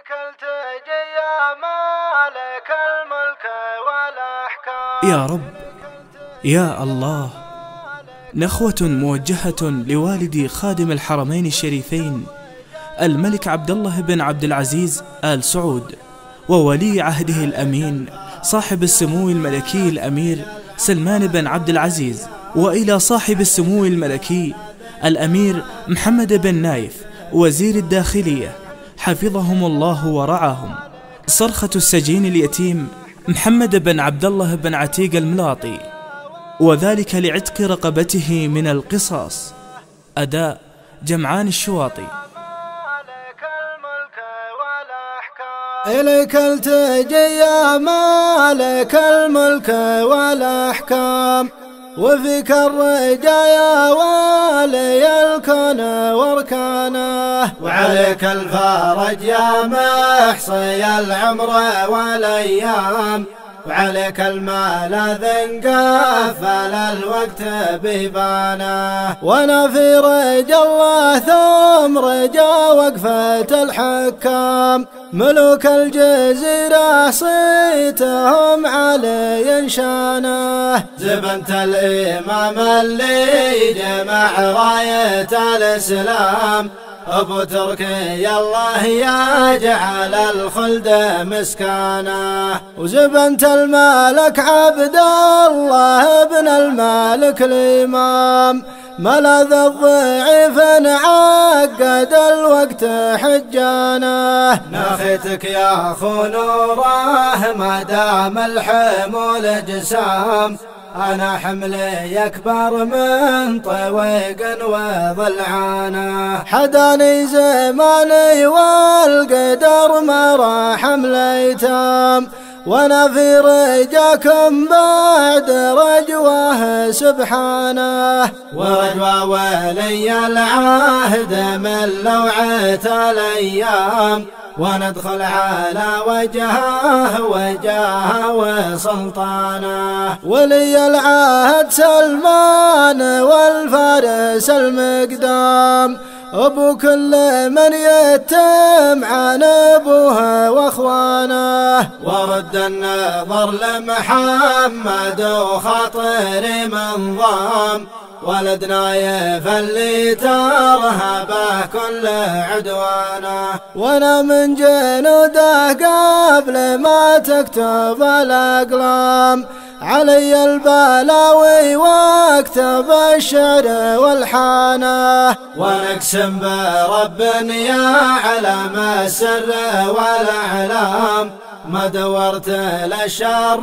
وفيك التجي يا مالك الملك والأحكام. يا رب يا الله، نخوة موجهة لوالدي خادم الحرمين الشريفين الملك عبد الله بن عبد العزيز آل سعود، وولي عهده الأمين صاحب السمو الملكي الأمير سلمان بن عبد العزيز، وإلى صاحب السمو الملكي الأمير محمد بن نايف وزير الداخلية حفظهم الله ورعاهم، صرخة السجين اليتيم محمد بن عبد الله بن عتيق الملاطي، وذلك لعتق رقبته من القصاص. أداء جمعان الشواطي. إليك التجي يا مالك الملك والأحكام، وفيك الرجا يا والي الكون واركانه، وعليك الفرج يا محصي العمر والأيام، وعليك الملاذ قفل الوقت بيبانه، وانا في رجا الله ثم رجا وقفة الحكام، ملوك الجزيرة صيتهم علي شانه، زبنت الإمام اللي جمع راية الإسلام، أبو تركي الله يجعل الخلد مسكانه، وزبنت الملك عبد الله بن المالك الإمام، ملاذ الضعيف عقد الوقت حجانه، ناخيتك يا أخو نوره ما دام الحمول جسام، أنا حملي يكبر من طويق وضلعانه، حداني زماني والقدر ما راح مليتام، وانا في رجاكم بعد رجواه سبحانه، ورجوى ولي العهد من لوعة الأيام، وندخل على وجهه وسلطانه، ولي العهد سلمان والفارس المقدام، أبو كل من يتم عن أبوه وأخوانه، ورد النظر لمحمد وخاطري من ضام، ولد نايف اللي ترهبه كل عدوانه، وانا من جنوده قبل ما تكتب الأقلام، علي البلاوي واكتب الشعر والحانه، ونقسم برب يا علم السر والأعلام، ما دورت للشر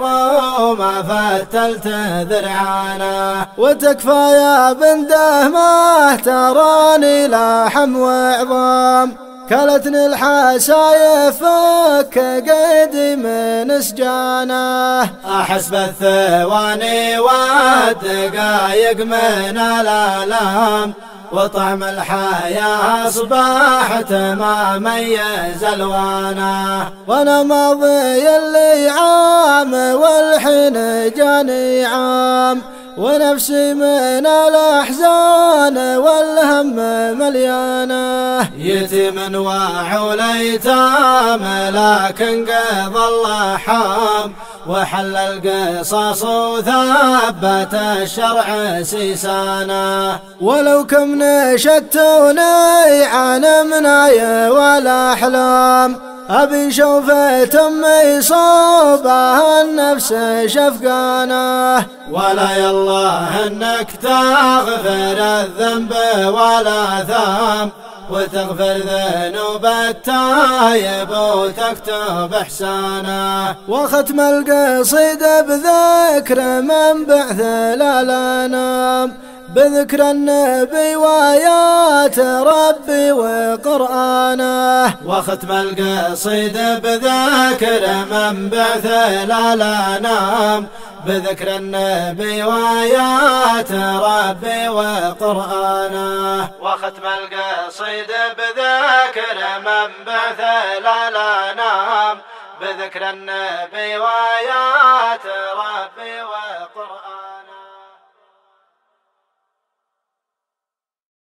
وما فتلت ذرعانه، وتكفى يا بنده ما تراني لحم وعظام، كلتني الحسايف فك قيدي من سجانه، أحس بالثواني والدقايق من الآلام، وطعم الحياة أصبحت ما ميز ألوانه، وانا ماضي اللي عام والحين جاني عام، ونفسي من الأحزان والهم مليانه، يتيم وعول ايتام لكن قضى الله حام، وحل القصاص وثبت الشرع سيسانه، ولو كم نشدتوني عن مناي والأحلام، أبي شوفة أمي صوبها النفس شفقانه، ولا يالله إنك تغفر الذنب والآثام، وتغفر ذنوب التايب وتكتب إحسانه، وختم القصيد بذكر من بعث الأنام، بذكر النبي وآيات ربي وقرآنه، وختم القصيد بذكر من بعث الأنام، بذكر النبي وآيات ربي وقرآنه، وختم القصيد بذكر من بعث الأنام، بذكر النبي وآيات ربي وقرآنه.